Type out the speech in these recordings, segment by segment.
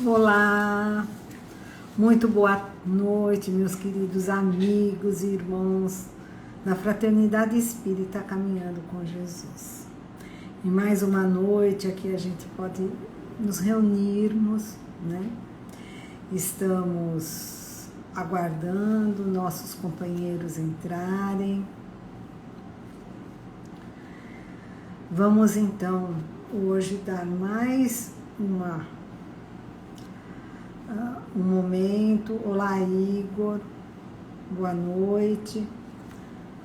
Olá, muito boa noite, meus queridos amigos e irmãos da Fraternidade Espírita Caminhando com Jesus. E mais uma noite aqui a gente pode nos reunirmos, né? Estamos aguardando nossos companheiros entrarem. Vamos então hoje dar mais um momento. Olá, Igor, boa noite.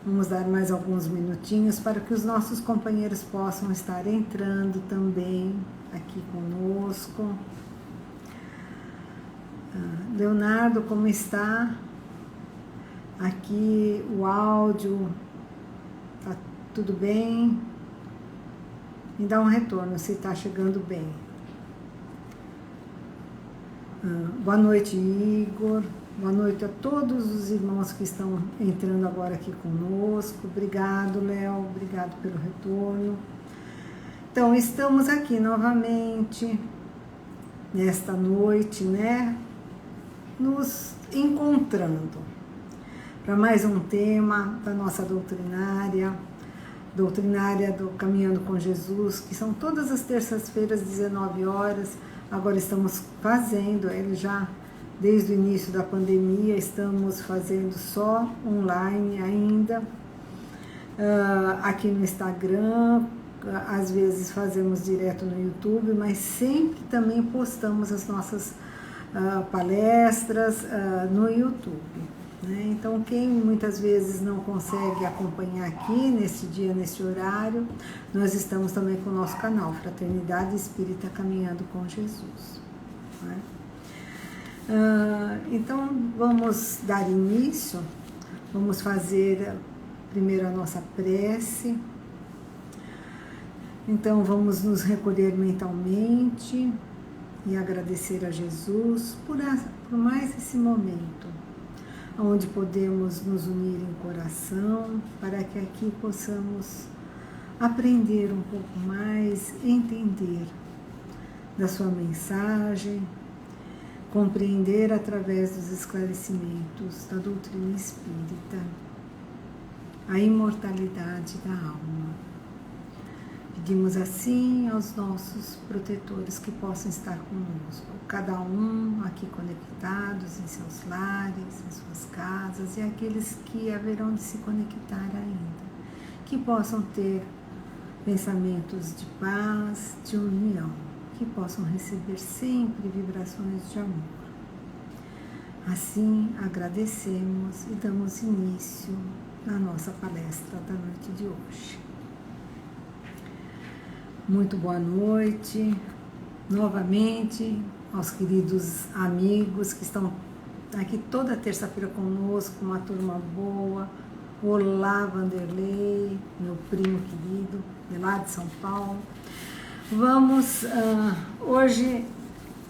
Vamos dar mais alguns minutinhos para que os nossos companheiros possam estar entrando também aqui conosco. Leonardo, como está? Aqui o áudio, tá tudo bem? Me dá um retorno se está chegando bem. Boa noite, Igor. Boa noite a todos os irmãos que estão entrando agora aqui conosco. Obrigado, Léo. Obrigado pelo retorno. Então, estamos aqui novamente nesta noite, né? Nos encontrando para mais um tema da nossa doutrinária do Caminhando com Jesus, que são todas as terças-feiras, 19 horas. Agora estamos fazendo, ele já desde o início da pandemia, estamos fazendo só online ainda, aqui no Instagram, às vezes fazemos direto no YouTube, mas sempre também postamos as nossas palestras no YouTube. Né? Então, quem muitas vezes não consegue acompanhar aqui, nesse dia, nesse horário, nós estamos também com o nosso canal, Fraternidade Espírita Caminhando com Jesus. Né? Então, vamos dar início, vamos fazer primeiro a nossa prece. Então, vamos nos recolher mentalmente e agradecer a Jesus por mais esse momento, onde podemos nos unir em coração, para que aqui possamos aprender um pouco mais, entender da sua mensagem, compreender através dos esclarecimentos da doutrina espírita a imortalidade da alma. Pedimos assim aos nossos protetores que possam estar conosco, cada um aqui conectados em seus lares, em suas casas, e aqueles que haverão de se conectar ainda, que possam ter pensamentos de paz, de união, que possam receber sempre vibrações de amor. Assim, agradecemos e damos início na nossa palestra da noite de hoje. Muito boa noite, novamente, aos queridos amigos que estão aqui toda terça-feira conosco, uma turma boa. Olá, Vanderlei, meu primo querido, de lá de São Paulo. Vamos, hoje,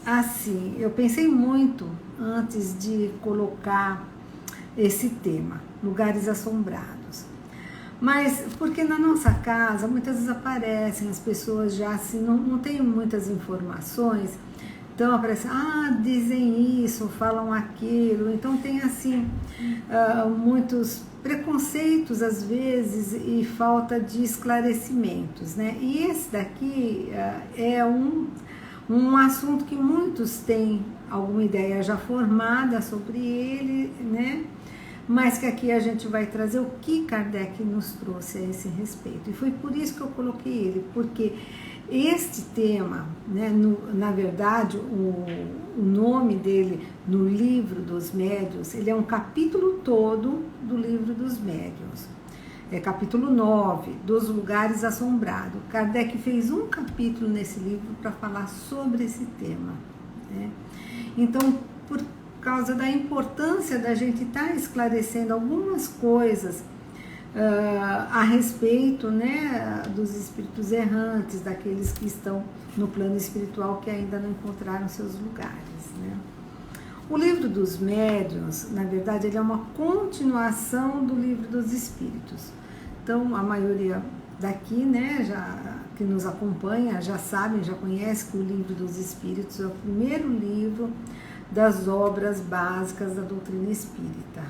assim, eu pensei muito antes de colocar esse tema, lugares assombrados. Mas, porque na nossa casa, muitas vezes aparecem, as pessoas já assim, não têm muitas informações, então aparecem, dizem isso, falam aquilo, então tem assim, muitos preconceitos às vezes e falta de esclarecimentos, né? E esse daqui é um assunto que muitos têm alguma ideia já formada sobre ele, né? Mas que aqui a gente vai trazer o que Kardec nos trouxe a esse respeito. E foi por isso que eu coloquei ele, porque este tema, né, na verdade, o nome dele no Livro dos Médiuns, ele é um capítulo todo do Livro dos Médiuns. É capítulo 9, dos lugares assombrados. Kardec fez um capítulo nesse livro para falar sobre esse tema. Né? Então, por causa da importância da gente estar esclarecendo algumas coisas a respeito, né, dos espíritos errantes, daqueles que estão no plano espiritual que ainda não encontraram seus lugares. Né? O Livro dos Médiuns, na verdade, ele é uma continuação do Livro dos Espíritos. Então, a maioria daqui, né, já que nos acompanha já sabem, já conhecem que o Livro dos Espíritos é o primeiro livro das obras básicas da doutrina espírita.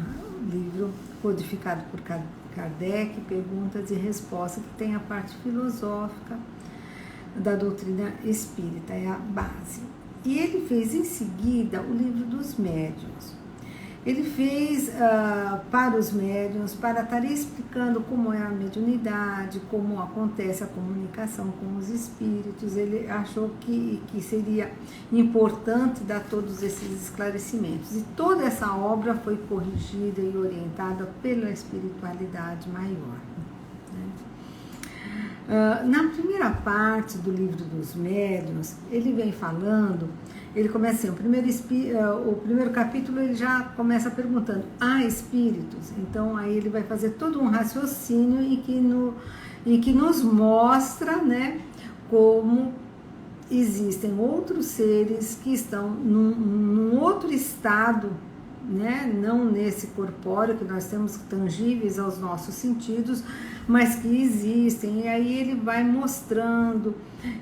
Um livro codificado por Kardec, perguntas e respostas, que tem a parte filosófica da doutrina espírita, é a base. E ele fez em seguida o Livro dos Médiuns. Ele fez para os médiuns, para estar explicando como é a mediunidade, como acontece a comunicação com os espíritos. Ele achou que seria importante dar todos esses esclarecimentos. E toda essa obra foi corrigida e orientada pela espiritualidade maior. Na primeira parte do Livro dos Médiuns, ele vem falando. Ele começa assim, o primeiro capítulo ele já começa perguntando, há espíritos? Então aí ele vai fazer todo um raciocínio em que nos mostra, né, como existem outros seres que estão num outro estado, né, não nesse corpóreo que nós temos tangíveis aos nossos sentidos, mas que existem. E aí ele vai mostrando,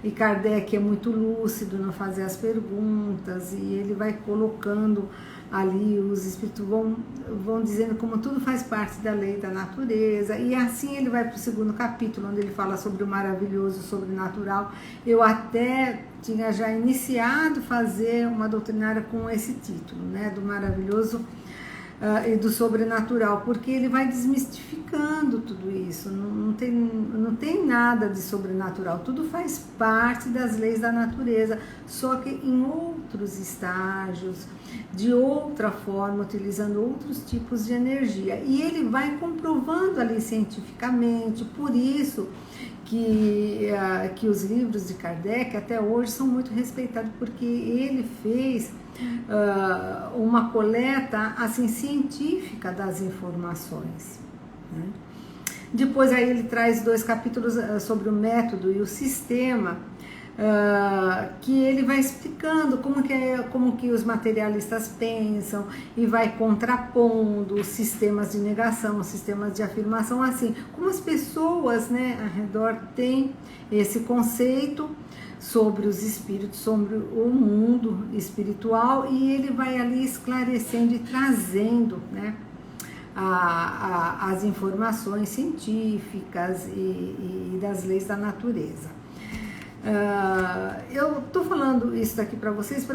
e Kardec é muito lúcido no fazer as perguntas, e ele vai colocando ali, os espíritos vão dizendo como tudo faz parte da lei da natureza, e assim ele vai para o segundo capítulo, onde ele fala sobre o maravilhoso, sobrenatural. Eu até tinha já iniciado fazer uma doutrinária com esse título, né, do maravilhoso e do sobrenatural, porque ele vai desmistificando tudo isso. Não tem nada de sobrenatural, tudo faz parte das leis da natureza, só que em outros estágios, de outra forma, utilizando outros tipos de energia. E ele vai comprovando ali cientificamente. Por isso que os livros de Kardec até hoje são muito respeitados, porque ele fez uma coleta assim científica das informações, né? Depois aí ele traz 2 capítulos sobre o método e o sistema, que ele vai explicando como que os materialistas pensam, e vai contrapondo os sistemas de negação, os sistemas de afirmação, assim como as pessoas, né, ao redor têm esse conceito sobre os espíritos, sobre o mundo espiritual, e ele vai ali esclarecendo e trazendo, né, as informações científicas e das leis da natureza. Eu estou falando isso daqui para vocês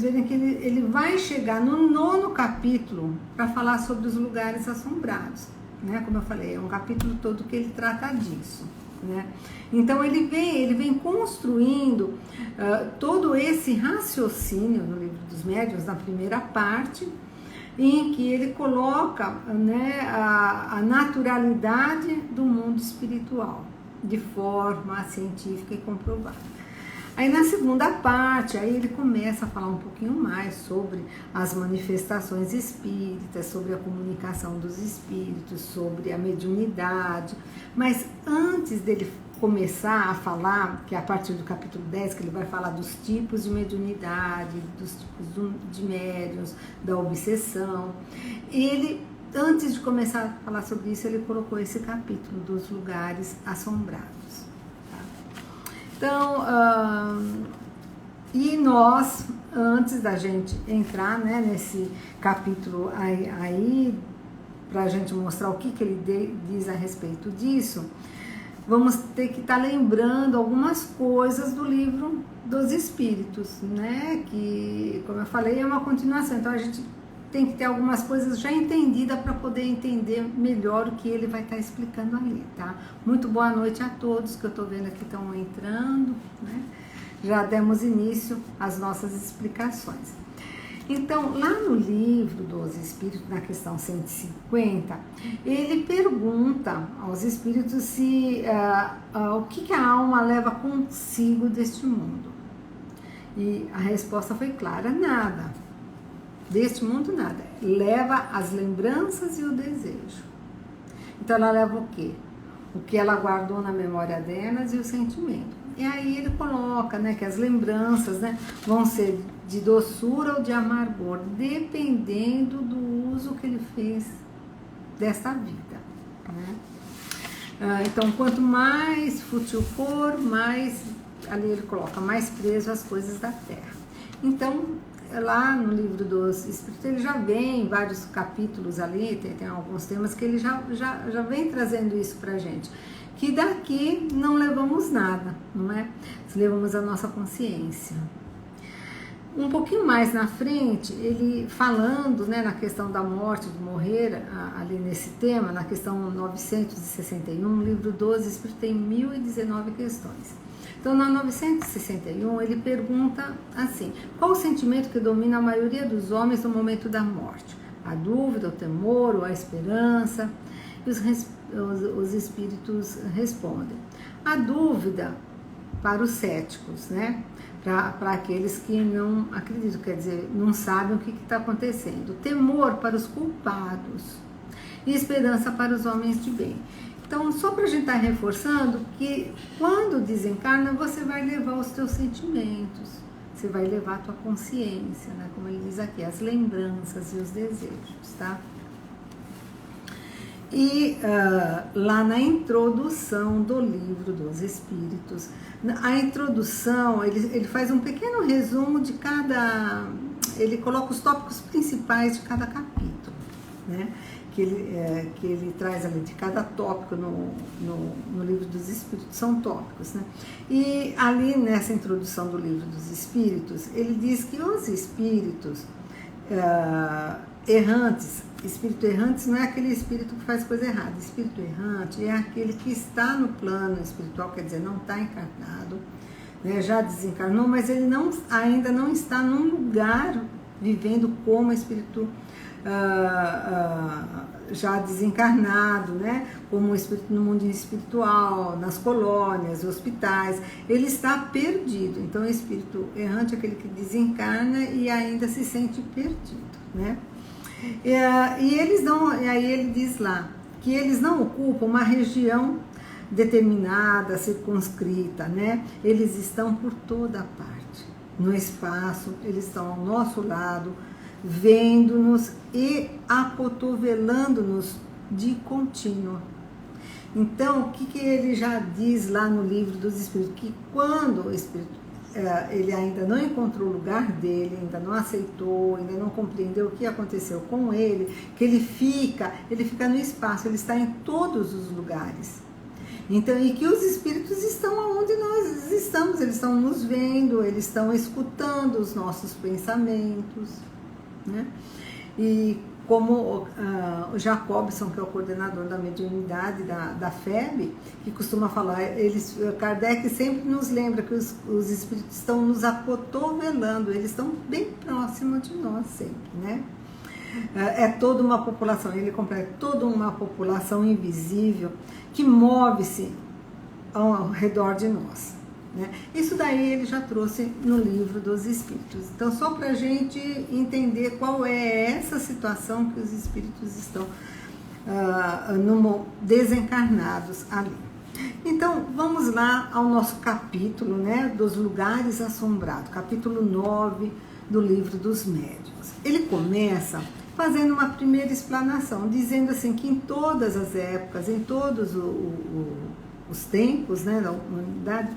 verem que ele vai chegar no 9º capítulo para falar sobre os lugares assombrados, né? Como eu falei, é um capítulo todo que ele trata disso, né? Então ele vem construindo todo esse raciocínio no Livro dos Médiuns, na primeira parte, em que ele coloca, né, a naturalidade do mundo espiritual de forma científica e comprovada. Aí na segunda parte, aí ele começa a falar um pouquinho mais sobre as manifestações espíritas, sobre a comunicação dos espíritos, sobre a mediunidade. Mas antes dele começar a falar, que é a partir do capítulo 10, que ele vai falar dos tipos de mediunidade, dos tipos de médiuns, da obsessão, antes de começar a falar sobre isso, ele colocou esse capítulo dos lugares assombrados. Tá? Então, e nós, antes da gente entrar, né, nesse capítulo aí para a gente mostrar o que ele diz a respeito disso, vamos ter que estar lembrando algumas coisas do Livro dos Espíritos, né, que, como eu falei, é uma continuação. Então a gente tem que ter algumas coisas já entendidas para poder entender melhor o que ele vai estar explicando ali, tá? Muito boa noite a todos que eu estou vendo aqui estão entrando, né? Já demos início às nossas explicações. Então, lá no Livro dos Espíritos, na questão 150, ele pergunta aos espíritos se o que a alma leva consigo deste mundo. E a resposta foi clara: nada. Deste mundo, nada. Leva as lembranças e o desejo. Então, ela leva o quê? O que ela guardou na memória delas e o sentimento. E aí ele coloca, né, que as lembranças, né, vão ser de doçura ou de amargor, dependendo do uso que ele fez desta vida, né? Então, quanto mais fútil for, mais, ali ele coloca, mais preso às coisas da terra. Então, lá no livro dos Espíritos, ele já vem, vários capítulos ali, tem alguns temas que ele já vem trazendo isso pra gente. Que daqui não levamos nada, não é? Levamos a nossa consciência. Um pouquinho mais na frente, ele falando, né, na questão da morte, de morrer, ali nesse tema, na questão 961, livro 12, Espírito tem 1019 questões. Então, na 961, ele pergunta assim: qual o sentimento que domina a maioria dos homens no momento da morte? A dúvida, o temor ou a esperança? E os espíritos respondem: a dúvida para os céticos, né? Para aqueles que não acreditam, quer dizer, não sabem o que está acontecendo. Temor para os culpados e esperança para os homens de bem. Então, só para a gente estar reforçando que quando desencarna, você vai levar os teus sentimentos, você vai levar a tua consciência, né? Como ele diz aqui, as lembranças e os desejos, tá? E lá na introdução do livro dos Espíritos, a introdução, ele faz um pequeno resumo de cada, ele coloca os tópicos principais de cada capítulo, né? Que ele traz ali de cada tópico no livro dos Espíritos, são tópicos, né? E ali nessa introdução do livro dos Espíritos, ele diz que os espíritos errantes, espírito errante não é aquele espírito que faz coisa errada. Espírito errante é aquele que está no plano espiritual, quer dizer, não está encarnado, né, já desencarnou, mas ele ainda não está num lugar vivendo como espírito já desencarnado, né, como espírito no mundo espiritual, nas colônias, hospitais. Ele está perdido. Então, o espírito errante é aquele que desencarna e ainda se sente perdido, né? E aí ele diz lá que eles não ocupam uma região determinada, circunscrita, né? Eles estão por toda parte, no espaço, eles estão ao nosso lado, vendo-nos e acotovelando-nos de contínuo. Então, o que ele já diz lá no livro dos Espíritos? Que quando o Espírito ele ainda não encontrou o lugar dele, ainda não aceitou, ainda não compreendeu o que aconteceu com ele, que ele fica no espaço, ele está em todos os lugares. Então, e que os espíritos estão onde nós estamos, eles estão nos vendo, eles estão escutando os nossos pensamentos, né? E como o Jacobson, que é o coordenador da mediunidade da FEB, que costuma falar, Kardec sempre nos lembra que os espíritos estão nos acotovelando, eles estão bem próximos de nós sempre, né? É toda uma população, ele completa toda uma população invisível que move-se ao redor de nós, né? Isso daí ele já trouxe no livro dos Espíritos. Então, só para a gente entender qual é essa situação que os espíritos estão desencarnados ali. Então, vamos lá ao nosso capítulo, né, dos lugares assombrados, capítulo 9 do livro dos Médiuns. Ele começa fazendo uma primeira explanação, dizendo assim que em todas as épocas, em todos os tempos, né, da humanidade,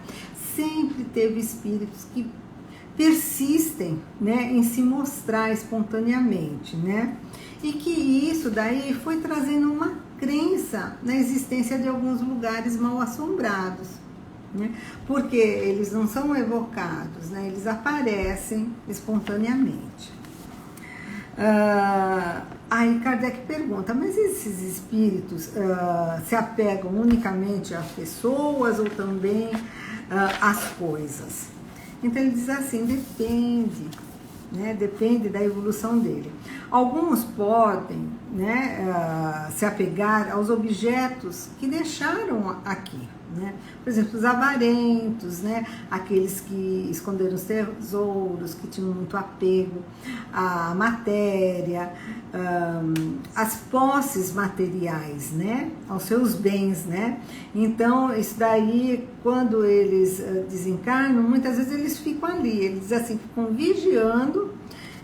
sempre teve espíritos que persistem, né, em se mostrar espontaneamente, né? E que isso daí foi trazendo uma crença na existência de alguns lugares mal assombrados, né? Porque eles não são evocados, né? Eles aparecem espontaneamente. Aí Kardec pergunta, mas esses espíritos se apegam unicamente às pessoas ou também às coisas? Então ele diz assim, depende, né? Depende da evolução dele. Alguns podem, né, se apegar aos objetos que deixaram aqui, né? Por exemplo, os avarentos, né? Aqueles que esconderam os tesouros, que tinham muito apego à matéria, às posses materiais, né? Aos seus bens, né? Então, isso daí, quando eles desencarnam, muitas vezes eles ficam ali, eles assim, ficam vigiando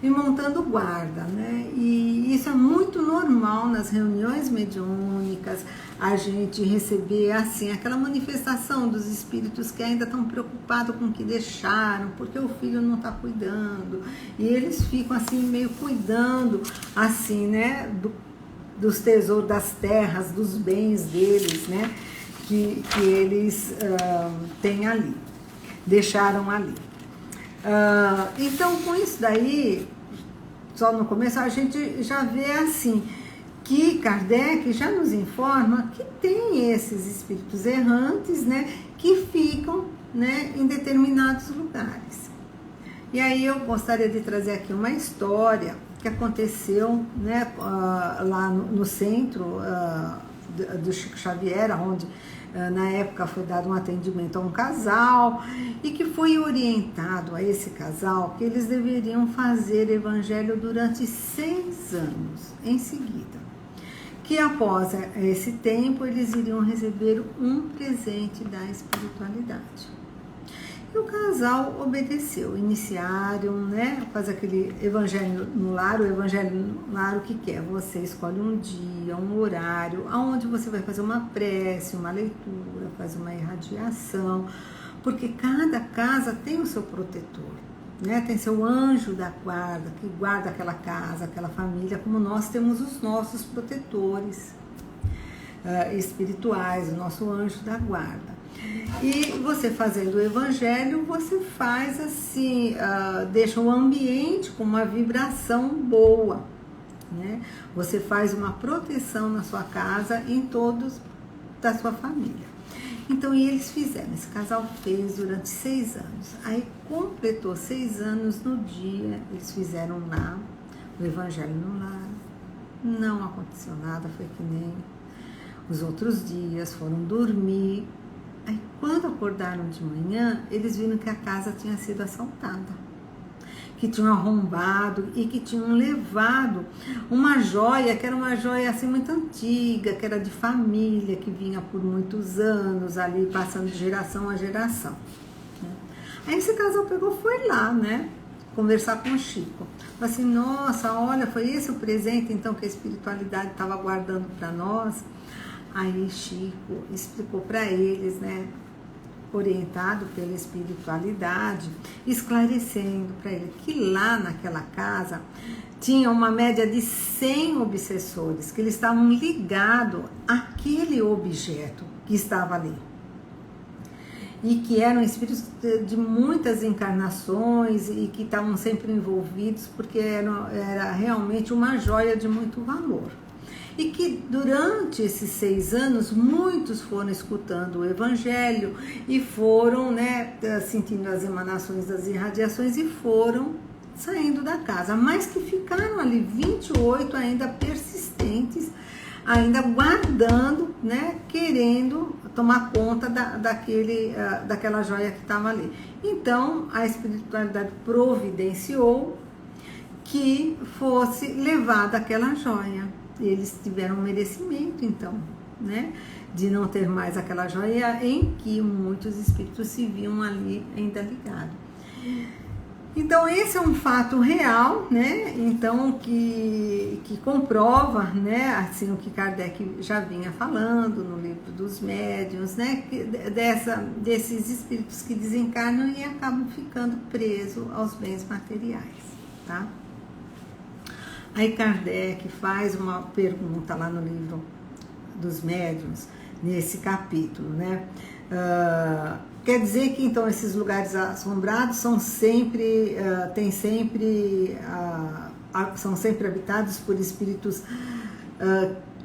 e montando guarda, né? E isso é muito normal nas reuniões mediúnicas, a gente receber assim aquela manifestação dos espíritos que ainda estão preocupados com o que deixaram, porque o filho não está cuidando, e eles ficam assim meio cuidando assim, né, dos tesouros, das terras, dos bens deles, né, que eles têm ali, deixaram ali. Então, com isso daí, só no começo, a gente já vê assim, que Kardec já nos informa que tem esses espíritos errantes, né, que ficam, né, em determinados lugares. E aí eu gostaria de trazer aqui uma história que aconteceu, né, lá no centro do Chico Xavier, onde na época foi dado um atendimento a um casal e que foi orientado a esse casal que eles deveriam fazer evangelho durante 6 anos em seguida, que após esse tempo eles iriam receber um presente da espiritualidade. E o casal obedeceu, iniciaram, né, faz aquele evangelho no lar. O evangelho no lar, o que é? Você escolhe um dia, um horário, onde você vai fazer uma prece, uma leitura, faz uma irradiação, porque cada casa tem o seu protetor, né, tem seu anjo da guarda, que guarda aquela casa, aquela família, como nós temos os nossos protetores espirituais, o nosso anjo da guarda. E você fazendo o evangelho, você faz assim, deixa o ambiente com uma vibração boa, né? Você faz uma proteção na sua casa, em todos da sua família. Então, e eles fizeram, esse casal fez durante 6 anos. Aí completou 6 anos no dia, eles fizeram lá o evangelho no lar. Não aconteceu nada, foi que nem os outros dias, foram dormir. Aí, quando acordaram de manhã, eles viram que a casa tinha sido assaltada, que tinham arrombado e que tinham levado uma joia, que era uma joia assim muito antiga, que era de família, que vinha por muitos anos ali, passando de geração a geração. Aí esse casal pegou, foi lá, né, conversar com o Chico. Falou assim, nossa, olha, foi esse o presente então que a espiritualidade estava guardando para nós? Aí Chico explicou para eles, né, orientado pela espiritualidade, esclarecendo para ele que lá naquela casa tinha uma média de 100 obsessores, que eles estavam ligados àquele objeto que estava ali. E que eram espíritos de muitas encarnações e que estavam sempre envolvidos, porque era realmente uma joia de muito valor. E que durante esses 6 anos, muitos foram escutando o evangelho e foram, né, sentindo as emanações das irradiações e foram saindo da casa. Mas que ficaram ali 28 ainda persistentes, ainda guardando, né, querendo tomar conta daquela joia que estava ali. Então, a espiritualidade providenciou que fosse levada aquela joia. Eles tiveram um merecimento, então, né, de não ter mais aquela joia em que muitos espíritos se viam ali ainda ligados. Então, esse é um fato real, né, então, que comprova, né, assim, o que Kardec já vinha falando no livro dos médiuns, né, desses espíritos que desencarnam e acabam ficando presos aos bens materiais, tá? Aí Kardec faz uma pergunta lá no livro dos médiuns, nesse capítulo, né? Quer dizer que então esses lugares assombrados são sempre, são sempre habitados por espíritos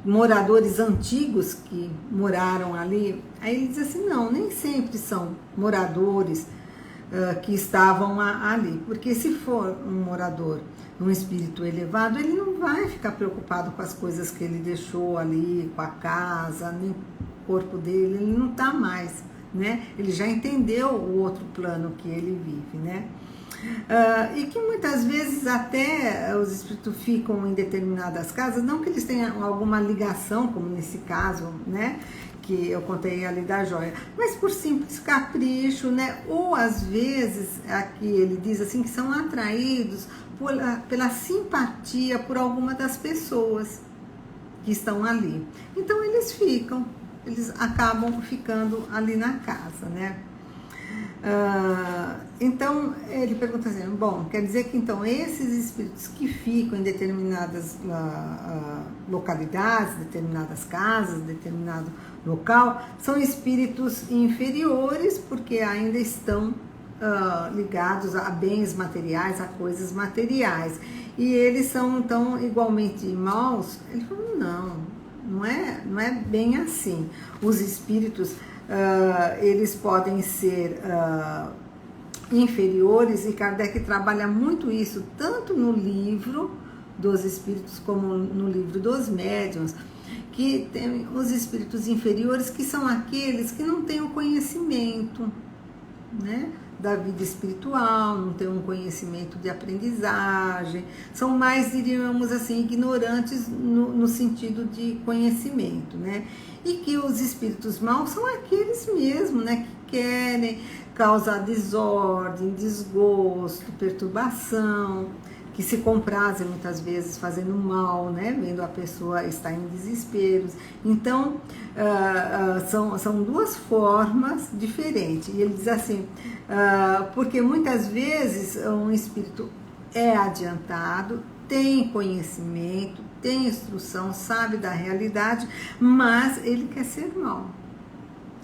moradores antigos que moraram ali? Aí ele diz assim, não, nem sempre são moradores que estavam ali, porque se for um morador, um espírito elevado, ele não vai ficar preocupado com as coisas que ele deixou ali, com a casa, nem o corpo dele, ele não está mais, né? Ele já entendeu o outro plano que ele vive, né? E que muitas vezes até os espíritos ficam em determinadas casas, não que eles tenham alguma ligação, como nesse caso, né, que eu contei ali da joia, mas por simples capricho, né, ou às vezes, aqui ele diz assim, que são atraídos pela simpatia por alguma das pessoas que estão ali. Então eles acabam ficando ali na casa, né. Então ele pergunta assim, bom, quer dizer que então esses espíritos que ficam em determinadas localidades, determinadas casas, determinado local, são espíritos inferiores porque ainda estão ligados a bens materiais, a coisas materiais, e eles são então igualmente maus? Ele falou, não é bem assim. Os espíritos eles podem ser inferiores, e Kardec trabalha muito isso, tanto no livro dos espíritos como no livro dos médiuns, que tem os espíritos inferiores, que são aqueles que não têm o conhecimento, né, da vida espiritual, não têm um conhecimento de aprendizagem, são mais, diríamos assim, ignorantes no sentido de conhecimento, né? E que os espíritos maus são aqueles mesmo, né, que querem causar desordem, desgosto, perturbação, que se comprazem muitas vezes fazendo mal, né, vendo a pessoa estar em desesperos. Então, são duas formas diferentes. E ele diz assim, porque muitas vezes um espírito é adiantado, tem conhecimento, tem instrução, sabe da realidade, mas ele quer ser mal.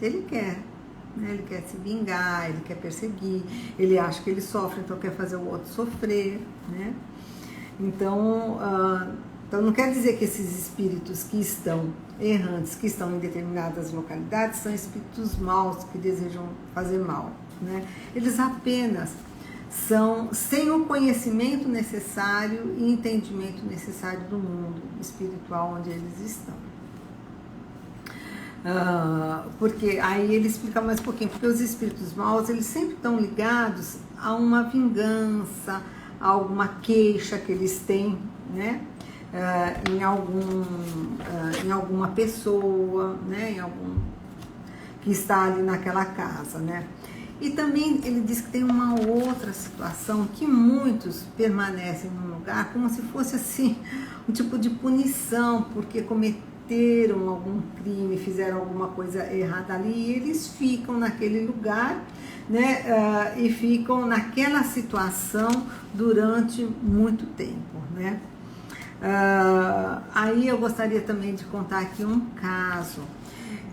Ele quer. Ele quer se vingar, ele quer perseguir, ele acha que ele sofre, então quer fazer o outro sofrer, né? Então não quer dizer que esses espíritos que estão errantes, que estão em determinadas localidades, são espíritos maus que desejam fazer mal, né? Eles apenas são sem o conhecimento necessário e entendimento necessário do mundo espiritual onde eles estão. Porque aí ele explica mais um pouquinho, porque os espíritos maus, eles sempre estão ligados a uma vingança, a alguma queixa que eles têm, né, em alguma pessoa, né, em algum que está ali naquela casa, né. E também ele diz que tem uma outra situação, que muitos permanecem num lugar como se fosse assim um tipo de punição, porque cometeram algum crime, fizeram alguma coisa errada ali, e eles ficam naquele lugar, né, e ficam naquela situação durante muito tempo, né. Aí eu gostaria também de contar aqui um caso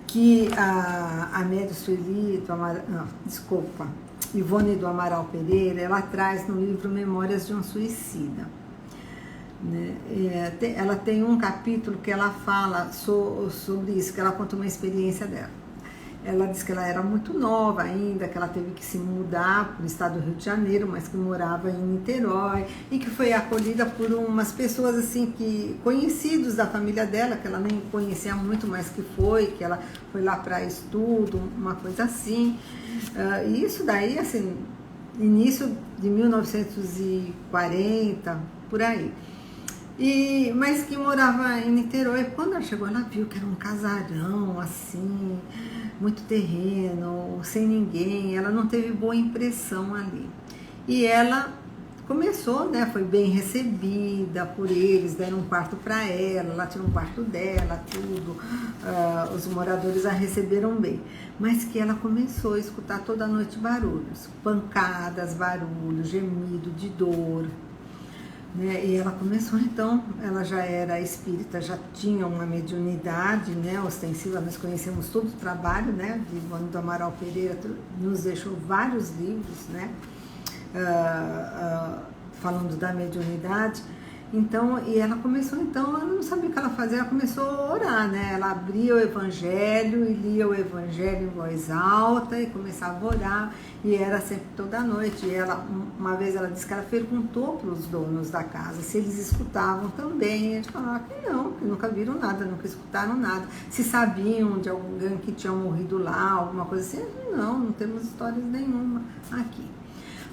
que a médium Sueli Ivone do Amaral Pereira, ela traz no livro Memórias de um Suicida, né? Ela tem um capítulo que ela fala sobre isso, que ela conta uma experiência dela. Ela diz que ela era muito nova ainda, que ela teve que se mudar para o estado do Rio de Janeiro, mas que morava em Niterói, e que foi acolhida por umas pessoas assim, conhecidos da família dela, que ela nem conhecia muito, mas que ela foi lá para estudo, uma coisa assim. E isso daí, assim, início de 1940, por aí. Mas que morava em Niterói. Quando ela chegou, ela viu que era um casarão, assim, muito terreno, sem ninguém. Ela não teve boa impressão ali. E ela começou, né, foi bem recebida por eles, deram um quarto para ela tinha um quarto dela, tudo. Os moradores a receberam bem. Mas que ela começou a escutar toda a noite barulhos, pancadas, barulhos, gemido de dor. Né? E ela começou, então, ela já era espírita, já tinha uma mediunidade, né, ostensiva. Nós conhecemos todo o trabalho, né, de Ivone do Amaral Pereira, nos deixou vários livros, né, falando da mediunidade. Então, e ela começou, então, ela não sabia o que ela fazia, ela começou a orar, né, ela abria o Evangelho e lia o Evangelho em voz alta e começava a orar, e era sempre toda noite. E ela, uma vez ela disse que ela perguntou para os donos da casa se eles escutavam também, e eles falaram que não, que nunca viram nada, nunca escutaram nada, se sabiam de alguém que tinha morrido lá, alguma coisa assim. Não temos histórias nenhuma aqui.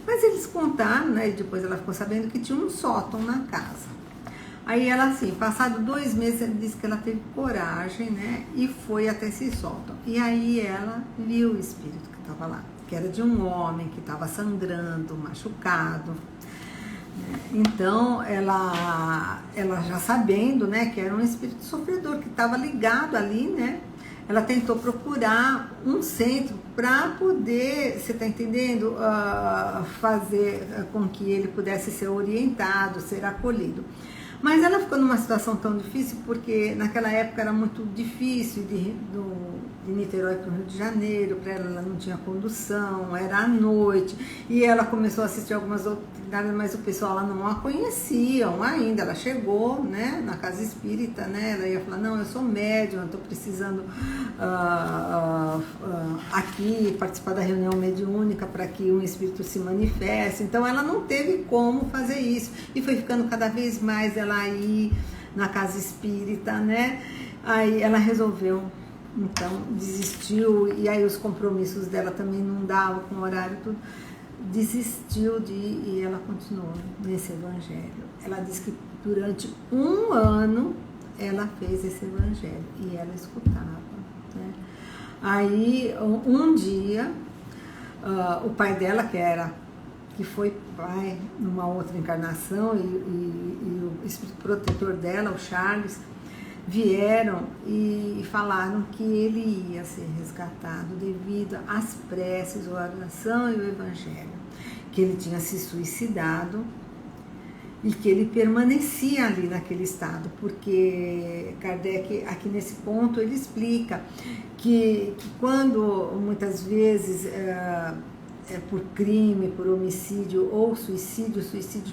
Mas eles contaram, né, e depois ela ficou sabendo que tinha um sótão na casa. Aí ela, assim, passado 2 meses, ela disse que ela teve coragem, né, e foi até esse sótão. E aí ela viu o espírito que estava lá, que era de um homem que estava sangrando, machucado. Então, ela já sabendo, né, que era um espírito sofredor, que estava ligado ali, né, ela tentou procurar um centro para poder, você está entendendo, fazer com que ele pudesse ser orientado, ser acolhido. Mas ela ficou numa situação tão difícil, porque naquela época era muito difícil de Niterói para o Rio de Janeiro, para ela não tinha condução, era à noite, e ela começou a assistir algumas doutrinárias, mas o pessoal lá não a conheciam ainda. Ela chegou, né, na casa espírita, né, ela ia falar, não, eu sou médium, eu estou precisando aqui participar da reunião mediúnica para que um espírito se manifeste. Então ela não teve como fazer isso, e foi ficando cada vez mais ela ir na casa espírita, né, aí ela resolveu, então desistiu, e aí os compromissos dela também não davam com o horário, tudo, desistiu de ir, e ela continuou nesse evangelho. Ela disse que durante 1 ano ela fez esse evangelho e ela escutava, né? Aí um dia o pai dela, que foi pai numa outra encarnação, e o espírito protetor dela, o Charles, vieram e falaram que ele ia ser resgatado devido às preces, a oração e o evangelho, que ele tinha se suicidado e que ele permanecia ali naquele estado, porque Kardec, aqui nesse ponto, ele explica que quando muitas vezes é por crime, por homicídio ou suicídio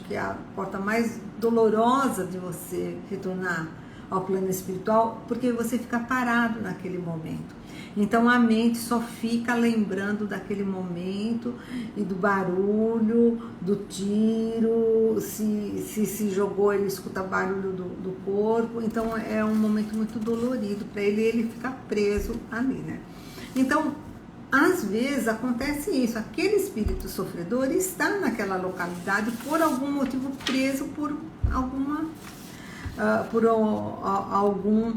que é a porta mais dolorosa de você retornar ao plano espiritual, porque você fica parado naquele momento. Então a mente só fica lembrando daquele momento e do barulho, do tiro, se jogou, ele escuta barulho do corpo. Então é um momento muito dolorido para ele fica preso ali, né? Então, às vezes acontece isso, aquele espírito sofredor está naquela localidade por algum motivo, preso por algum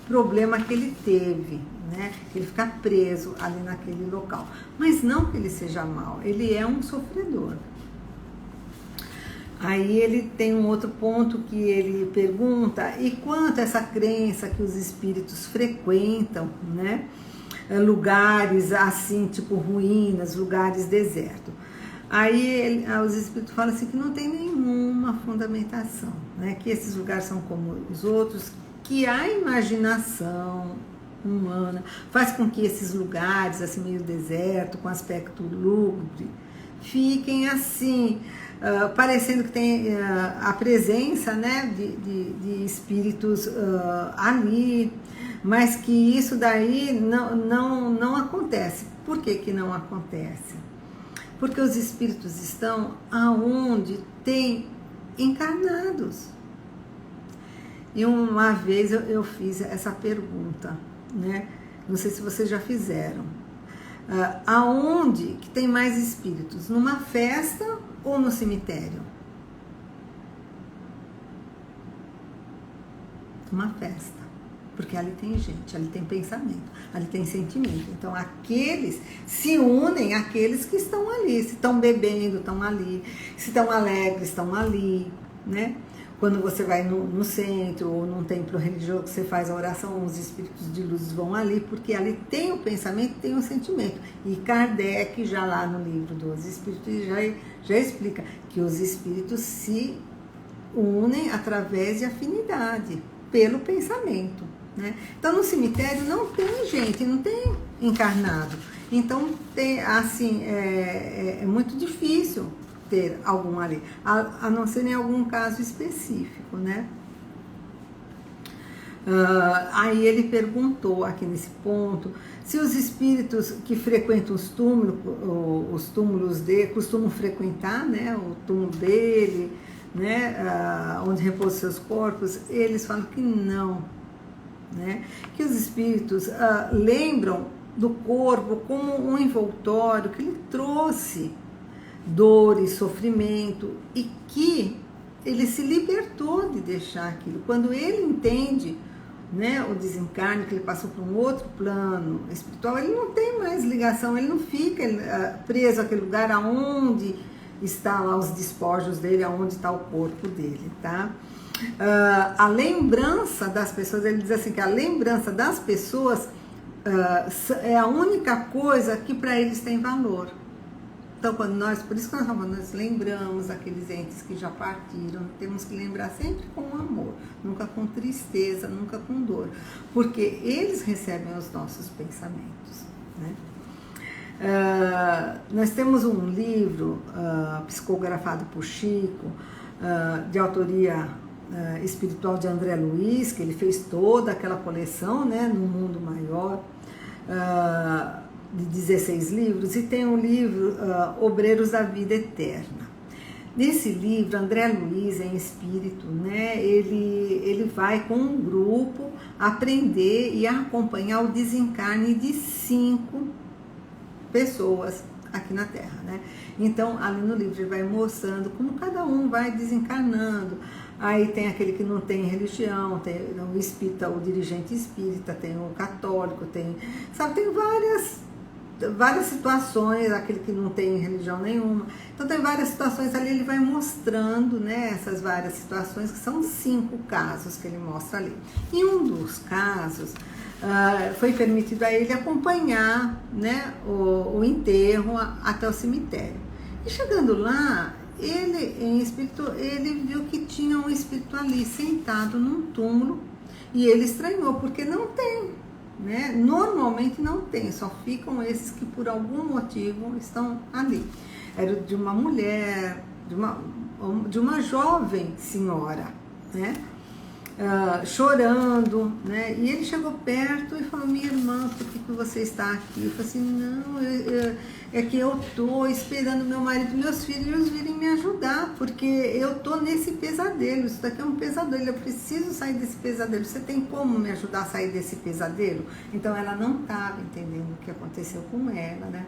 problema que ele teve, né? Ele fica preso ali naquele local. Mas não que ele seja mau, ele é um sofredor. Aí ele tem um outro ponto que ele pergunta, e quanto a essa crença que os espíritos frequentam, né, lugares assim, tipo ruínas, lugares desertos. Aí os espíritos falam assim que não tem nenhuma fundamentação, né? Que esses lugares são como os outros, que a imaginação humana faz com que esses lugares, assim, meio deserto, com aspecto lúgubre, fiquem assim, parecendo que tem a presença, né, de espíritos ali, mas que isso daí não acontece. Por que não acontece? Porque os espíritos estão aonde tem encarnados. E uma vez eu fiz essa pergunta, né? Não sei se vocês já fizeram. Aonde que tem mais espíritos? Numa festa ou no cemitério? Uma festa. Porque ali tem gente, ali tem pensamento, ali tem sentimento. Então, aqueles se unem àqueles que estão ali. Se estão bebendo, estão ali. Se estão alegres, estão ali, né? Quando você vai no centro ou num templo religioso, que você faz a oração, os espíritos de luz vão ali, porque ali tem o pensamento, tem o sentimento. E Kardec, já lá no livro dos Espíritos, já explica que os espíritos se unem através de afinidade, pelo pensamento, né? Então, no cemitério não tem gente, não tem encarnado. Então, tem, assim, é muito difícil ter algum ali, a não ser em algum caso específico, né? Aí ele perguntou aqui nesse ponto se os espíritos que frequentam os túmulos dele, costumam frequentar, né, o túmulo dele, né, onde repousam seus corpos. Eles falam que não, né? Que os espíritos lembram do corpo como um envoltório que ele trouxe dor e sofrimento, e que ele se libertou de deixar aquilo. Quando ele entende, né, o desencarne, que ele passou para um outro plano espiritual, ele não tem mais ligação, ele não fica preso àquele lugar aonde está lá os despojos dele, aonde está o corpo dele, tá? A lembrança das pessoas, ele diz assim, que a lembrança das pessoas é a única coisa que para eles tem valor. Então, por isso que nós lembramos aqueles entes que já partiram, temos que lembrar sempre com amor, nunca com tristeza, nunca com dor, porque eles recebem os nossos pensamentos, né? Nós temos um livro psicografado por Chico, de autoria espiritual de André Luiz, que ele fez toda aquela coleção, né, no Mundo Maior, de 16 livros, e tem um livro, Obreiros da Vida Eterna. Nesse livro, André Luiz, em espírito, né, ele vai com um grupo aprender e acompanhar o desencarne de 5 pessoas aqui na Terra, né? Então, ali no livro, ele vai mostrando como cada um vai desencarnando. Aí tem aquele que não tem religião, tem o espírita, o dirigente espírita, tem o católico, tem várias situações, aquele que não tem religião nenhuma. Então tem várias situações ali, ele vai mostrando, né, essas várias situações, que são 5 casos que ele mostra ali. Em um dos casos, foi permitido a ele acompanhar, né, o enterro até o cemitério. E chegando lá, ele, em espírito, ele viu que tinha um espírito ali sentado num túmulo, e ele estranhou, porque não tem, né? Normalmente não tem, só ficam esses que por algum motivo estão ali. Era de uma mulher, de uma jovem senhora, né? Chorando, né? E ele chegou perto e falou: minha irmã, por que você está aqui? Eu falei assim: não, é que eu estou esperando meu marido e meus filhos virem me ajudar, porque eu estou nesse pesadelo, isso daqui é um pesadelo, eu preciso sair desse pesadelo, você tem como me ajudar a sair desse pesadelo? Então ela não estava entendendo o que aconteceu com ela, né?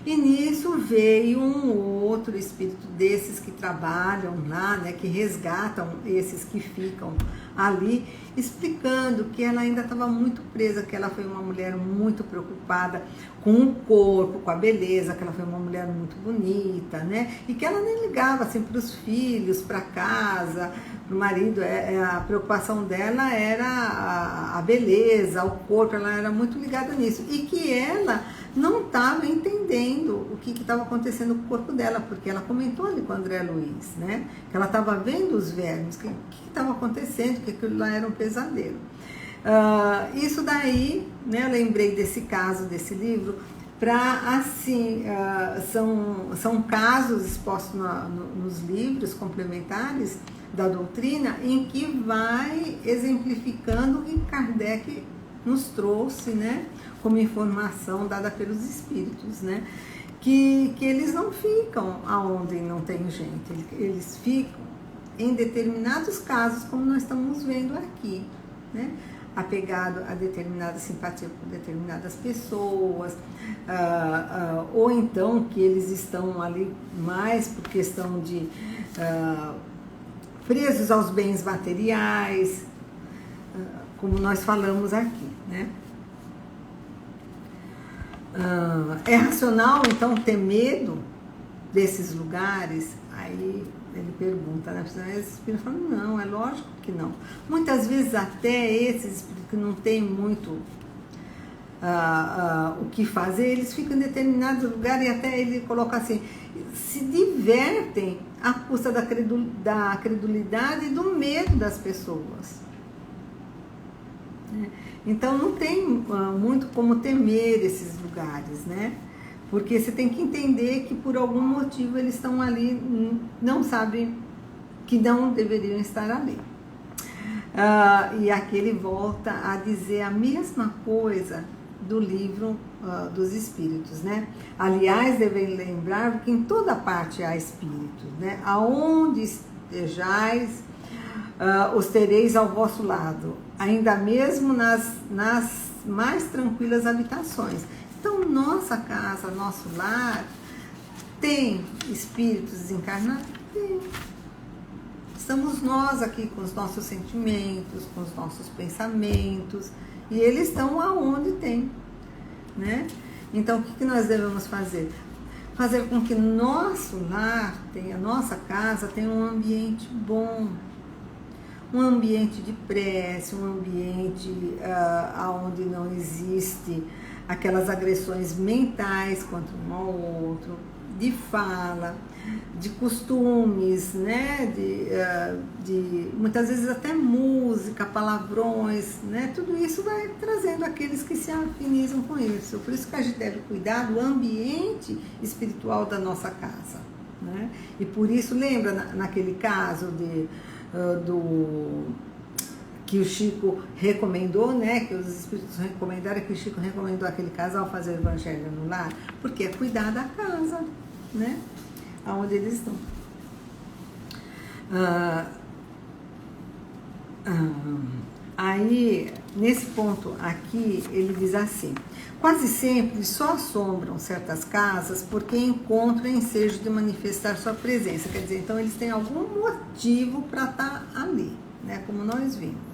E nisso veio um outro espírito desses que trabalham lá, né, que resgatam esses que ficam ali, explicando que ela ainda estava muito presa, que ela foi uma mulher muito preocupada com o corpo, com a beleza, que ela foi uma mulher muito bonita, né? E que ela nem ligava assim para os filhos, para casa, para o marido. A preocupação dela era a beleza, o corpo, ela era muito ligada nisso. E que ela não estava entendendo o que estava acontecendo com o corpo dela, porque ela comentou ali com o André Luiz, né? Que ela estava vendo os vermes, que estava acontecendo, que aquilo lá era um pesadelo. Isso daí, né, eu lembrei desse caso, desse livro, para assim, são casos expostos nos livros complementares da doutrina, em que vai exemplificando o que Kardec nos trouxe, né, como informação dada pelos espíritos, né, que eles não ficam aonde não tem gente, eles ficam em determinados casos, como nós estamos vendo aqui, né, apegado a determinada simpatia por determinadas pessoas, ou então que eles estão ali mais por questão de presos aos bens materiais, como nós falamos aqui, né? É racional, então, ter medo desses lugares? Aí ele pergunta, né? Esse espírito fala: não, é lógico que não. Muitas vezes até esses espíritos que não têm muito o que fazer, eles ficam em determinados lugares, e até ele coloca assim, se divertem à custa da credulidade e do medo das pessoas. Então não tem muito como temer esses lugares, né? Porque você tem que entender que por algum motivo eles estão ali, não sabem que não deveriam estar ali. E aqui ele volta a dizer a mesma coisa do livro dos Espíritos, né? Aliás, devem lembrar que em toda parte há espíritos, né? Aonde estejais, os tereis ao vosso lado, ainda mesmo nas mais tranquilas habitações. Então, nossa casa, nosso lar, Tem espíritos desencarnados? Tem. Estamos nós aqui com os nossos sentimentos, com os nossos pensamentos, e eles estão aonde tem, né? Então, o que nós devemos fazer? Fazer com que nosso lar, a nossa casa, tenha um ambiente bom, um ambiente de prece, um ambiente onde não existe aquelas agressões mentais contra um ao outro, de fala, de costumes, né? de muitas vezes até música, palavrões, né? Tudo isso vai trazendo aqueles que se afinizam com isso. Por isso que a gente deve cuidar do ambiente espiritual da nossa casa, né? E por isso, lembra naquele caso que o Chico recomendou, né? Que os espíritos recomendaram, que o Chico recomendou aquele casal fazer o evangelho no lar, porque é cuidar da casa, né? Aonde eles estão. Aí, nesse ponto aqui, ele diz assim: quase sempre só assombram certas casas porque encontram ensejo de manifestar sua presença. Quer dizer, então eles têm algum motivo para estar ali, né? Como nós vimos.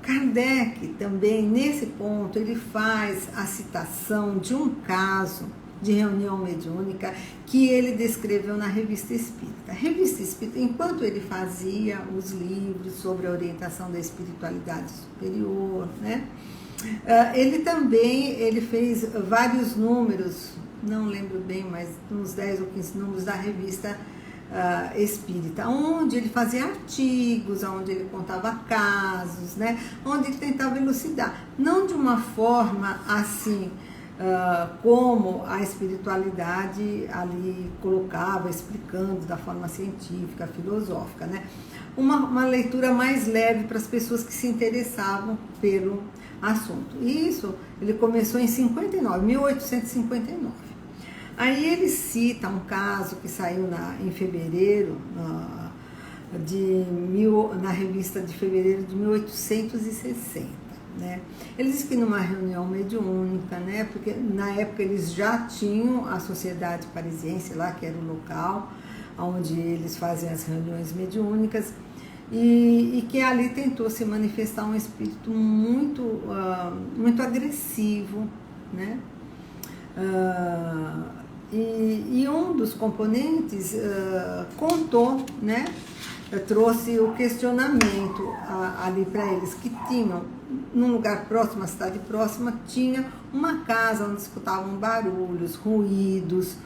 Kardec também, nesse ponto, ele faz a citação de um caso de reunião mediúnica que ele descreveu na Revista Espírita. A Revista Espírita, enquanto ele fazia os livros sobre a orientação da espiritualidade superior, né? Ele fez vários números, não lembro bem, mas uns 10 ou 15 números da Revista Espírita, onde ele fazia artigos, onde ele contava casos, né? Onde ele tentava elucidar, não de uma forma assim, como a espiritualidade ali colocava, explicando da forma científica, filosófica, né? Uma leitura mais leve para as pessoas que se interessavam pelo assunto. E isso ele começou em 1859. Aí ele cita um caso que saiu em fevereiro, na revista de fevereiro de 1860. Né? Ele diz que numa reunião mediúnica, né? Porque na época eles já tinham a Sociedade Parisiense lá, que era o local onde eles fazem as reuniões mediúnicas, e que ali tentou se manifestar um espírito muito agressivo, né? E um dos componentes contou, né? Trouxe o questionamento ali para eles, que tinham, num lugar próximo, a cidade próxima, tinha uma casa onde escutavam barulhos, ruídos,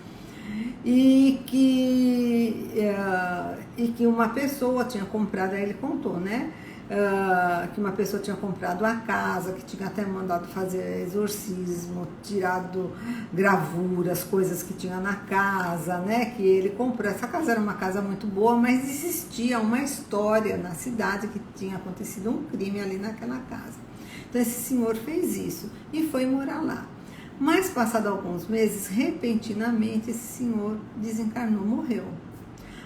e que uma pessoa tinha comprado, aí ele contou, né? Que uma pessoa tinha comprado a casa, que tinha até mandado fazer exorcismo, tirado gravuras, coisas que tinha na casa, né? Que ele comprou. Essa casa era uma casa muito boa, mas existia uma história na cidade que tinha acontecido um crime ali naquela casa. Então esse senhor fez isso e foi morar lá. Mas passado alguns meses, repentinamente esse senhor desencarnou, morreu.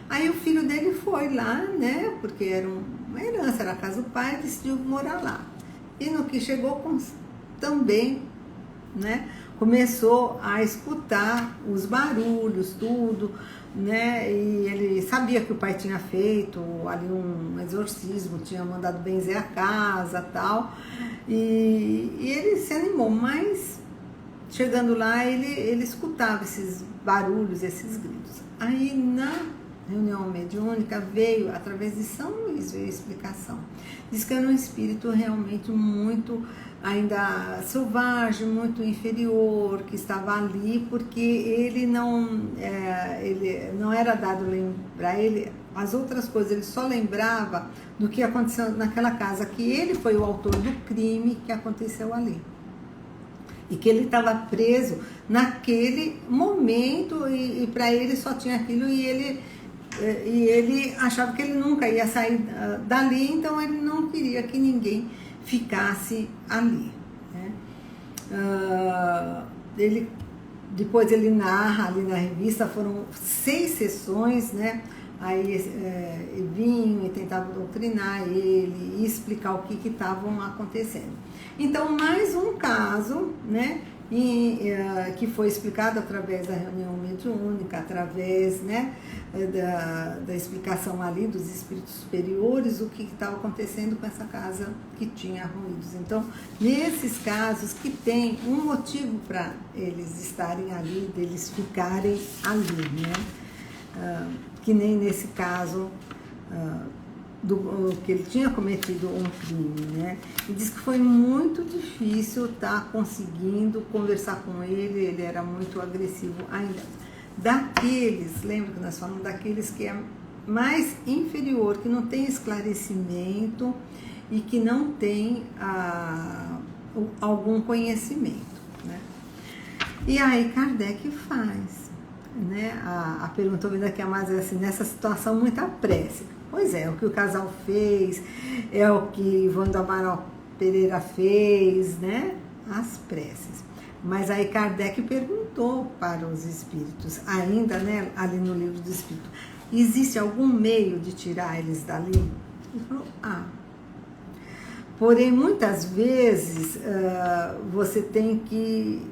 Aí o filho dele foi lá, né, porque era uma herança, era a casa do pai, decidiu morar lá. E no que chegou também, né, começou a escutar os barulhos, tudo, né, e ele sabia que o pai tinha feito ali um exorcismo, tinha mandado benzer a casa, tal, e ele se animou, mas chegando lá ele escutava esses barulhos, esses gritos. Aí na reunião mediúnica veio, através de São Luís, veio a explicação. Diz que era um espírito realmente muito ainda selvagem, muito inferior, que estava ali, porque ele não era dado para ele as outras coisas, ele só lembrava do que aconteceu naquela casa, que ele foi o autor do crime que aconteceu ali. E que ele estava preso naquele momento e para ele só tinha aquilo e ele achava que ele nunca ia sair dali, então ele não queria que ninguém ficasse ali, né? Depois ele narra ali na revista, foram 6 sessões, né? Aí vinham e tentavam doutrinar ele e explicar o que estavam acontecendo. Então, mais um caso, né, que foi explicado através da reunião mediúnica, através, né, da explicação ali dos espíritos superiores, o que estava acontecendo com essa casa que tinha ruídos. Então, nesses casos que tem um motivo para eles estarem ali, deles ficarem ali, né? Que nem nesse caso que ele tinha cometido um crime, né? E diz que foi muito difícil estar conseguindo conversar com ele, ele era muito agressivo ainda. Daqueles, lembra que nós falamos daqueles que é mais inferior, que não tem esclarecimento e que não tem algum conhecimento, né? E aí Kardec faz, né? A pergunta vindo aqui a mais é assim, nessa situação muita prece. Pois é, o que o casal fez, é o que Ivone do Amaral Pereira fez, né? As preces. Mas aí Kardec perguntou para os espíritos, ainda, né, ali no livro do Espírito, existe algum meio de tirar eles dali? Ele falou, porém, muitas vezes, você tem que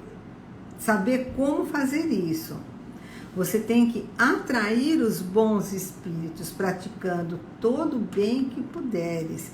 saber como fazer isso. Você tem que atrair os bons espíritos, praticando todo o bem que puderes.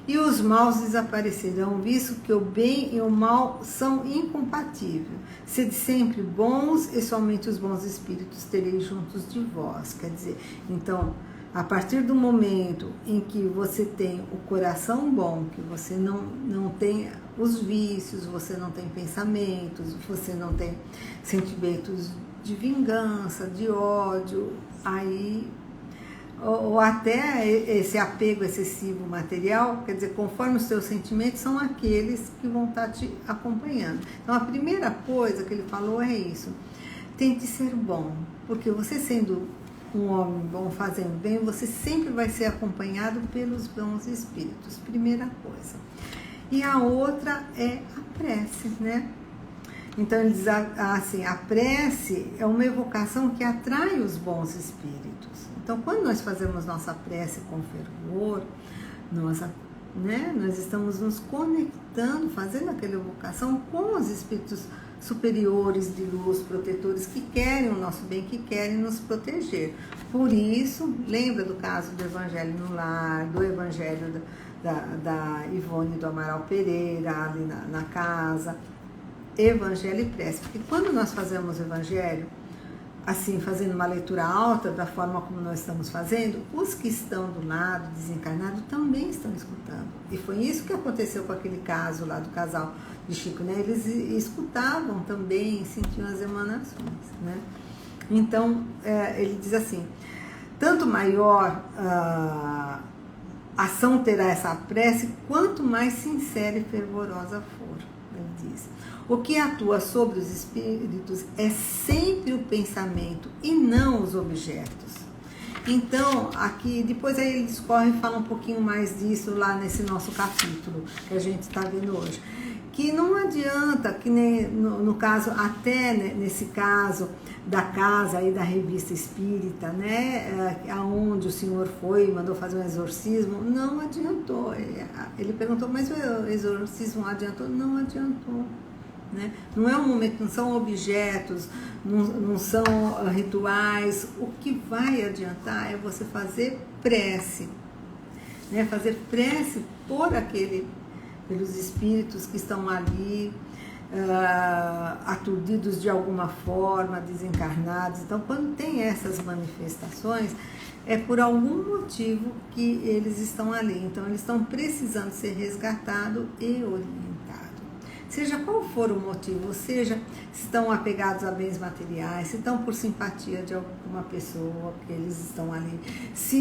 E os maus desaparecerão, visto que o bem e o mal são incompatíveis. Sede sempre bons, e somente os bons espíritos tereis juntos de vós. Quer dizer, então, a partir do momento em que você tem o coração bom, que você não tem os vícios, você não tem pensamentos, você não tem sentimentos de vingança, de ódio, aí, ou até esse apego excessivo material, quer dizer, conforme os seus sentimentos, são aqueles que vão estar te acompanhando. Então, a primeira coisa que ele falou é isso, tente ser bom, porque você sendo um homem bom, fazendo bem, você sempre vai ser acompanhado pelos bons espíritos, primeira coisa. E a outra é a prece, né? Então, ele diz assim, a prece é uma evocação que atrai os bons espíritos. Então, quando nós fazemos nossa prece com fervor, nós estamos nos conectando, fazendo aquela evocação com os espíritos superiores de luz, protetores, que querem o nosso bem, que querem nos proteger. Por isso, lembra do caso do Evangelho no Lar, do Evangelho da Ivone do Amaral Pereira, ali na casa, Evangelho e prece, porque quando nós fazemos o Evangelho, assim, fazendo uma leitura alta, da forma como nós estamos fazendo, os que estão do lado, desencarnados, também estão escutando. E foi isso que aconteceu com aquele caso lá do casal de Chico, né? Eles escutavam também, sentiam as emanações, né? Então, ele diz assim, tanto maior ação terá essa prece, quanto mais sincera e fervorosa for, ele diz. O que atua sobre os espíritos é sempre o pensamento e não os objetos. Então, aqui, depois aí ele discorre e fala um pouquinho mais disso lá nesse nosso capítulo que a gente está vendo hoje. Que não adianta, que nem no caso, até nesse caso da casa aí da revista espírita, né, aonde o senhor foi e mandou fazer um exorcismo, não adiantou. Ele perguntou, mas o exorcismo adiantou? Não adiantou. Né? Não é um momento, não são objetos, não são rituais. O que vai adiantar é você fazer prece, né? Fazer prece pelos espíritos que estão ali, aturdidos de alguma forma, desencarnados. Então, quando tem essas manifestações, é por algum motivo que eles estão ali. Então, eles estão precisando ser resgatados e orientados. Seja qual for o motivo, ou seja, se estão apegados a bens materiais, se estão por simpatia de alguma pessoa, que eles estão ali, se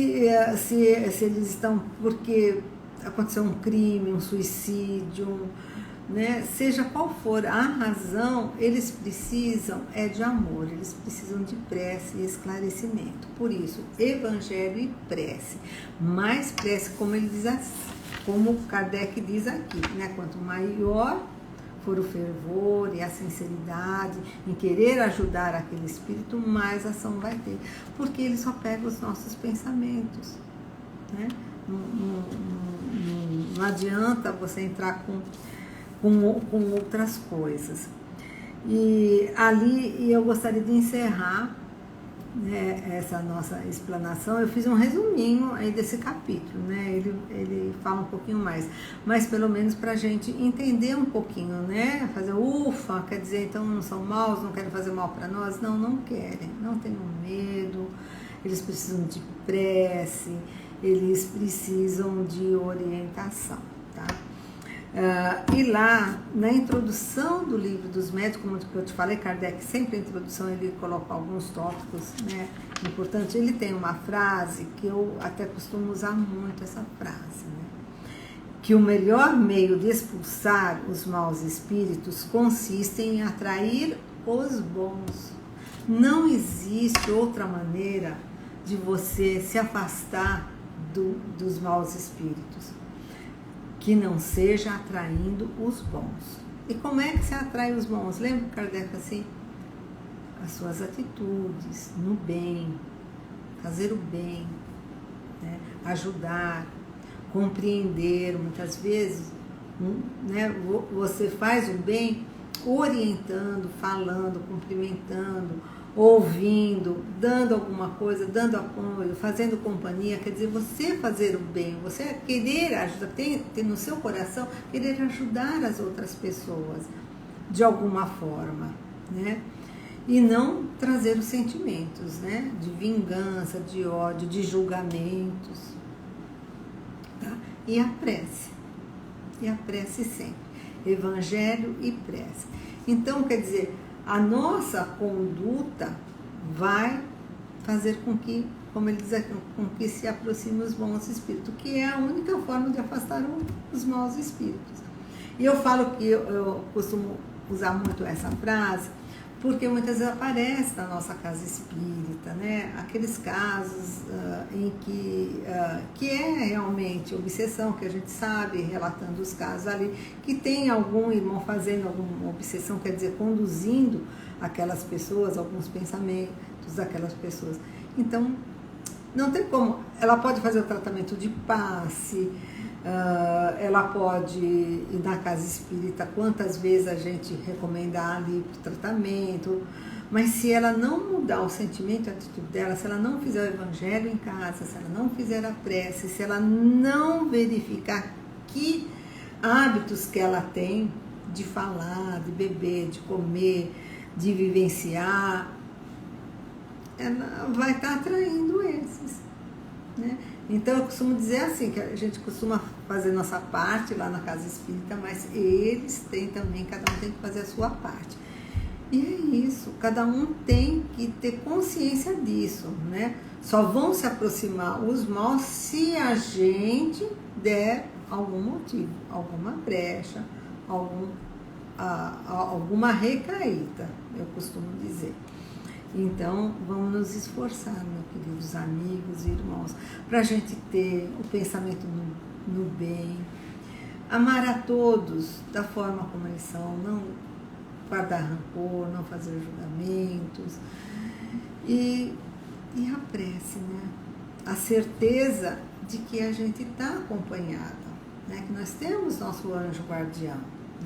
eles estão porque aconteceu um crime, um suicídio, né? Seja qual for a razão, eles precisam de amor, eles precisam de prece e esclarecimento. Por isso, evangelho e prece. Mais prece, como ele diz assim, como Kardec diz aqui, né? Quanto maior for o fervor e a sinceridade em querer ajudar aquele espírito, mais ação vai ter, porque ele só pega os nossos pensamentos, né? Não adianta você entrar com outras coisas. E ali eu gostaria de encerrar, né, essa nossa explanação. Eu fiz um resuminho aí desse capítulo, né? Ele fala um pouquinho mais, mas pelo menos para a gente entender um pouquinho, né? Fazer ufa, quer dizer, então não são maus, não querem fazer mal para nós? Não, não querem, não tenham medo, eles precisam de prece, eles precisam de orientação, tá? E lá, na introdução do livro dos médios, como eu te falei, Kardec sempre na introdução ele coloca alguns tópicos, né, importantes. Ele tem uma frase que eu até costumo usar muito, essa frase, né, que o melhor meio de expulsar os maus espíritos consiste em atrair os bons. Não existe outra maneira de você se afastar dos maus espíritos que não seja atraindo os bons. E como é que se atrai os bons? Lembra, Kardec, assim? As suas atitudes, no bem, fazer o bem, né? Ajudar, compreender. Muitas vezes, né, você faz o bem orientando, falando, cumprimentando, ouvindo, dando alguma coisa, dando apoio, fazendo companhia. Quer dizer, você fazer o bem, você querer ajudar, ter no seu coração, querer ajudar as outras pessoas de alguma forma, né? E não trazer os sentimentos, né? De vingança, de ódio, de julgamentos, tá? E a prece sempre, evangelho e prece. Então, quer dizer, a nossa conduta vai fazer com que, como ele diz aqui, com que se aproxime os bons espíritos, que é a única forma de afastar os maus espíritos. E eu falo que eu costumo usar muito essa frase, porque muitas vezes aparece na nossa casa espírita, né? Aqueles casos em que é realmente obsessão, que a gente sabe, relatando os casos ali, que tem algum irmão fazendo alguma obsessão, quer dizer, conduzindo aquelas pessoas, alguns pensamentos daquelas pessoas. Então, não tem como. Ela pode fazer o tratamento de passe, ela pode ir na casa espírita quantas vezes a gente recomendar ali para o tratamento, mas se ela não mudar o sentimento e a atitude dela, se ela não fizer o evangelho em casa, se ela não fizer a prece, se ela não verificar que hábitos que ela tem de falar, de beber, de comer, de vivenciar, ela vai estar atraindo esses, né? Então, eu costumo dizer assim, que a gente costuma fazer nossa parte lá na casa espírita, mas eles têm também, cada um tem que fazer a sua parte. E é isso, cada um tem que ter consciência disso, né? Só vão se aproximar os maus se a gente der algum motivo, alguma brecha, alguma recaída, eu costumo dizer. Então, vamos nos esforçar, meus queridos amigos e irmãos, para a gente ter o pensamento no bem, amar a todos da forma como eles são, não guardar rancor, não fazer julgamentos, e a prece, né? A certeza de que a gente está acompanhada, né? Que nós temos nosso anjo guardião,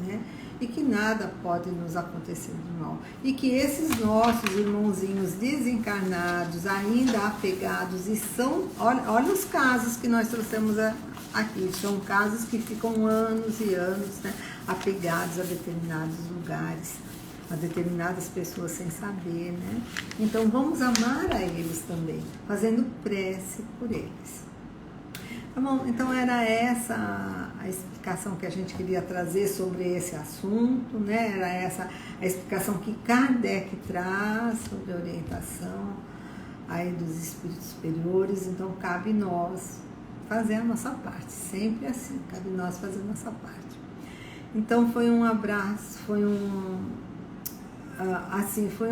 né? E que nada pode nos acontecer de mal. E que esses nossos irmãozinhos desencarnados, ainda apegados, e são, olha os casos que nós trouxemos aqui, são casos que ficam anos e anos, né, apegados a determinados lugares, a determinadas pessoas sem saber, né? Então vamos amar a eles também, fazendo prece por eles. Tá bom, então era essa a explicação que a gente queria trazer sobre esse assunto, né? Era essa a explicação que Kardec traz sobre a orientação aí dos espíritos superiores. Então cabe nós fazer a nossa parte, sempre assim, cabe nós fazer a nossa parte. Então foi um abraço, foi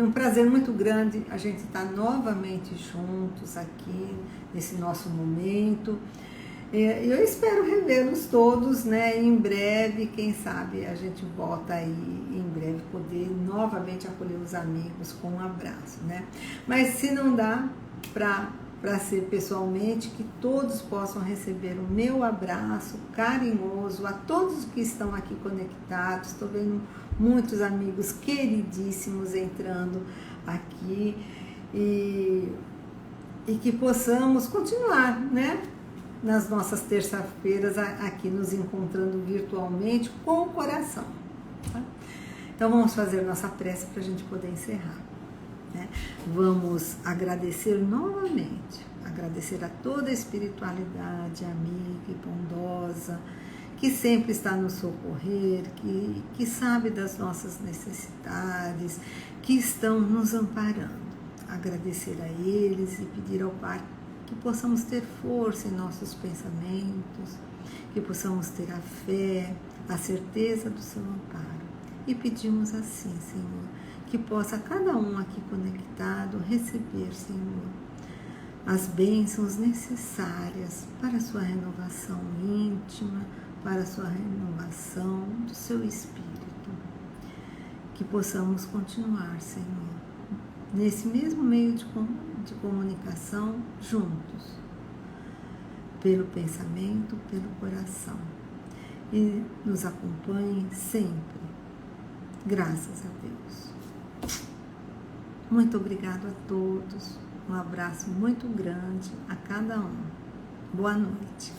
um prazer muito grande a gente estar novamente juntos aqui nesse nosso momento. Eu espero revê-los todos, né, em breve, quem sabe a gente volta aí em breve poder novamente acolher os amigos com um abraço, né? Mas se não dá para ser pessoalmente, que todos possam receber o meu abraço carinhoso a todos que estão aqui conectados. Estou vendo muitos amigos queridíssimos entrando aqui e que possamos continuar, né? Nas nossas terças-feiras aqui nos encontrando virtualmente com o coração. Tá? Então vamos fazer nossa prece para a gente poder encerrar. Né? Vamos agradecer novamente, agradecer a toda a espiritualidade amiga e bondosa, que sempre está nos socorrer, que sabe das nossas necessidades, que estão nos amparando. Agradecer a eles e pedir ao Pai que possamos ter força em nossos pensamentos, que possamos ter a fé, a certeza do seu amparo. E pedimos assim, Senhor, que possa cada um aqui conectado receber, Senhor, as bênçãos necessárias para a sua renovação íntima, para a sua renovação do seu espírito. Que possamos continuar, Senhor, nesse mesmo meio de comunicação, juntos, pelo pensamento, pelo coração. E nos acompanhe sempre. Graças a Deus. Muito obrigado a todos. Um abraço muito grande a cada um. Boa noite.